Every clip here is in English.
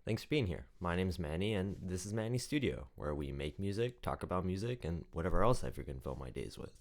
Thanks for being here. My name is Manny, and this is Manny Studio, where we make music, talk about music, and whatever else I freaking fill my days with.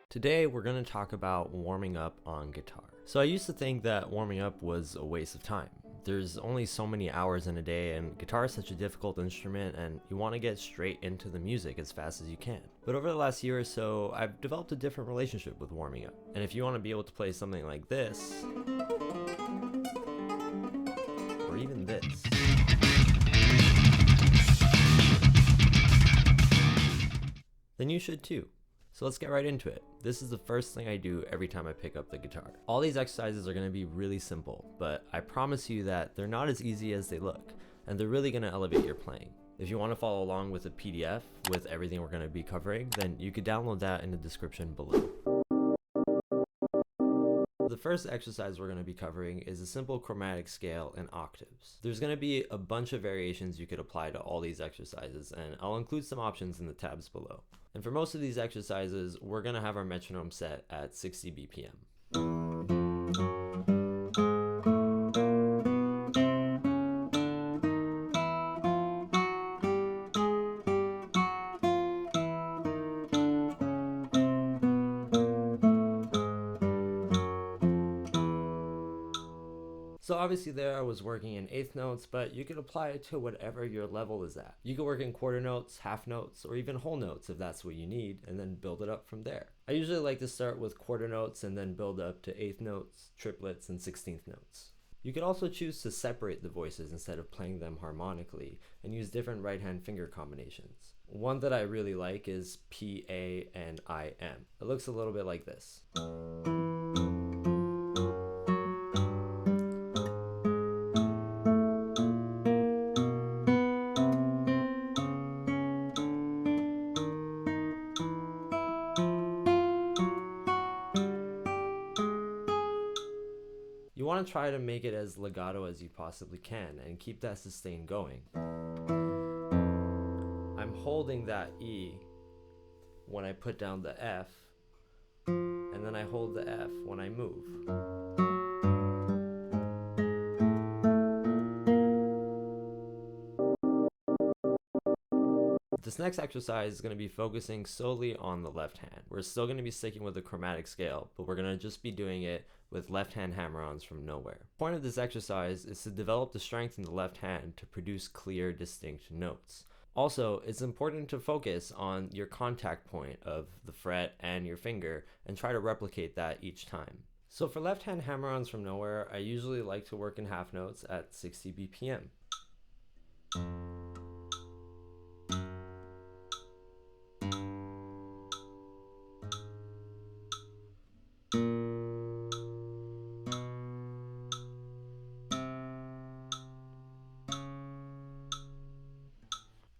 Today we're going to talk about warming up on guitar. So I used to think that warming up was a waste of time. There's only so many hours in a day, and guitar is such a difficult instrument, and you want to get straight into the music as fast as you can. But over the last year or so, I've developed a different relationship with warming up. And if you want to be able to play something like this, or even this, then you should too. So let's get right into it. This is the first thing I do every time I pick up the guitar. All these exercises are going to be really simple, but I promise you that they're not as easy as they look, and they're really going to elevate your playing. If you want to follow along with a PDF with everything we're going to be covering, then you could download that in the description below. The first exercise we're going to be covering is a simple chromatic scale in octaves. There's going to be a bunch of variations you could apply to all these exercises, and I'll include some options in the tabs below. And for most of these exercises, we're going to have our metronome set at 60 BPM. So obviously there I was working in eighth notes, but you could apply it to whatever your level is at. You could work in quarter notes, half notes, or even whole notes if that's what you need, and then build it up from there. I usually like to start with quarter notes and then build up to eighth notes, triplets, and 16th notes. You could also choose to separate the voices instead of playing them harmonically and use different right-hand finger combinations. One that I really like is P, A, and I, M. It looks a little bit like this. You want to try to make it as legato as you possibly can and keep that sustain going. I'm holding that E when I put down the F, and then I hold the F when I move. This next exercise is going to be focusing solely on the left hand. We're still going to be sticking with the chromatic scale, but we're going to just be doing it with left hand hammer-ons from nowhere. The point of this exercise is to develop the strength in the left hand to produce clear, distinct notes. Also, it's important to focus on your contact point of the fret and your finger and try to replicate that each time. So for left hand hammer-ons from nowhere, I usually like to work in half notes at 60 BPM.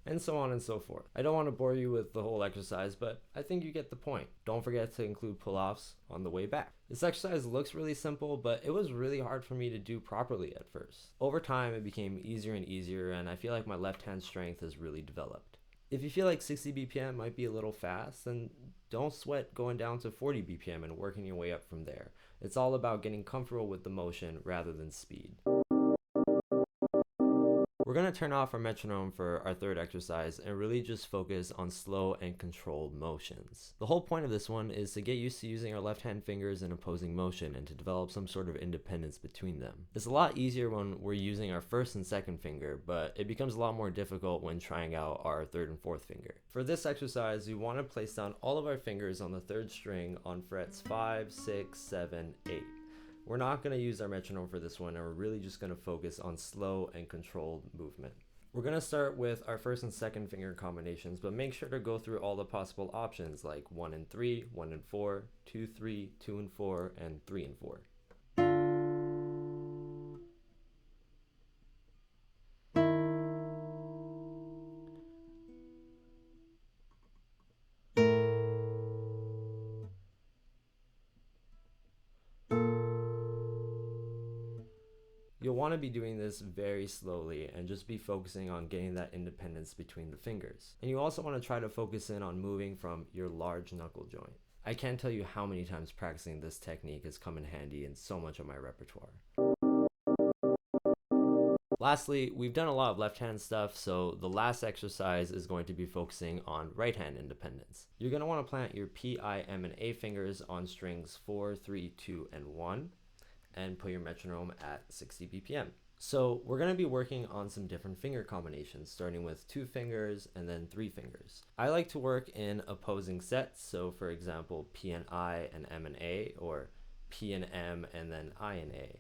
And so on and so forth. I don't want to bore you with the whole exercise, but I think you get the point. Don't forget to include pull-offs on the way back. This exercise looks really simple, but it was really hard for me to do properly at first. Over time, it became easier and easier, and I feel like my left hand strength has really developed. If you feel like 60 BPM might be a little fast, then don't sweat going down to 40 BPM and working your way up from there. It's all about getting comfortable with the motion rather than speed. We're going to turn off our metronome for our third exercise and really just focus on slow and controlled motions. The whole point of this one is to get used to using our left hand fingers in opposing motion and to develop some sort of independence between them. It's a lot easier when we're using our first and second finger, but it becomes a lot more difficult when trying out our third and fourth finger. For this exercise, we want to place down all of our fingers on the third string on frets 5, 6, 7, 8. We're not going to use our metronome for this one, and we're really just going to focus on slow and controlled movement. We're going to start with our first and second finger combinations, but make sure to go through all the possible options like 1 and 3, 1 and 4, 2, 3, 2 and 4, and 3 and 4. You'll want to be doing this very slowly and just be focusing on getting that independence between the fingers. And you also want to try to focus in on moving from your large knuckle joint. I can't tell you how many times practicing this technique has come in handy in so much of my repertoire. Lastly, we've done a lot of left hand stuff, so the last exercise is going to be focusing on right hand independence. You're going to want to plant your P, I, M, and A fingers on strings 4, 3, 2, and 1, and put your metronome at 60 BPM. So we're going to be working on some different finger combinations, starting with 2 fingers and then 3 fingers. I like to work in opposing sets, so for example, P and I and M and A, or P and M and then I and A.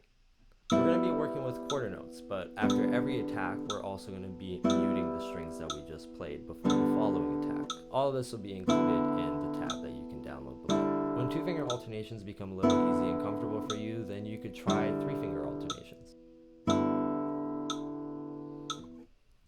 We're going to be working with quarter notes, but after every attack, we're also going to be muting the strings that we just played before the following attack. All of this will be included in the tab that you can download below. When 2-finger alternations become a little easy and comfortable for you, then you could try 3-finger alternations.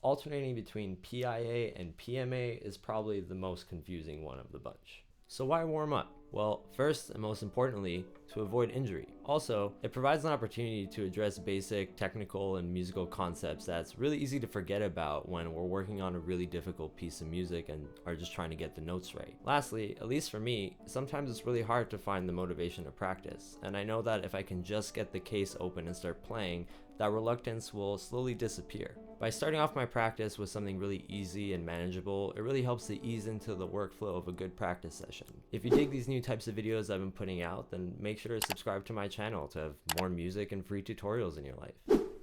Alternating between PIA and PMA is probably the most confusing one of the bunch. So why warm up? Well, first and most importantly, to avoid injury. Also, it provides an opportunity to address basic technical and musical concepts that's really easy to forget about when we're working on a really difficult piece of music and are just trying to get the notes right. Lastly, at least for me, sometimes it's really hard to find the motivation to practice, and I know that if I can just get the case open and start playing, that reluctance will slowly disappear. By starting off my practice with something really easy and manageable, it really helps to ease into the workflow of a good practice session. If you dig these new types of videos I've been putting out, then make sure to subscribe to my channel to have more music and free tutorials in your life.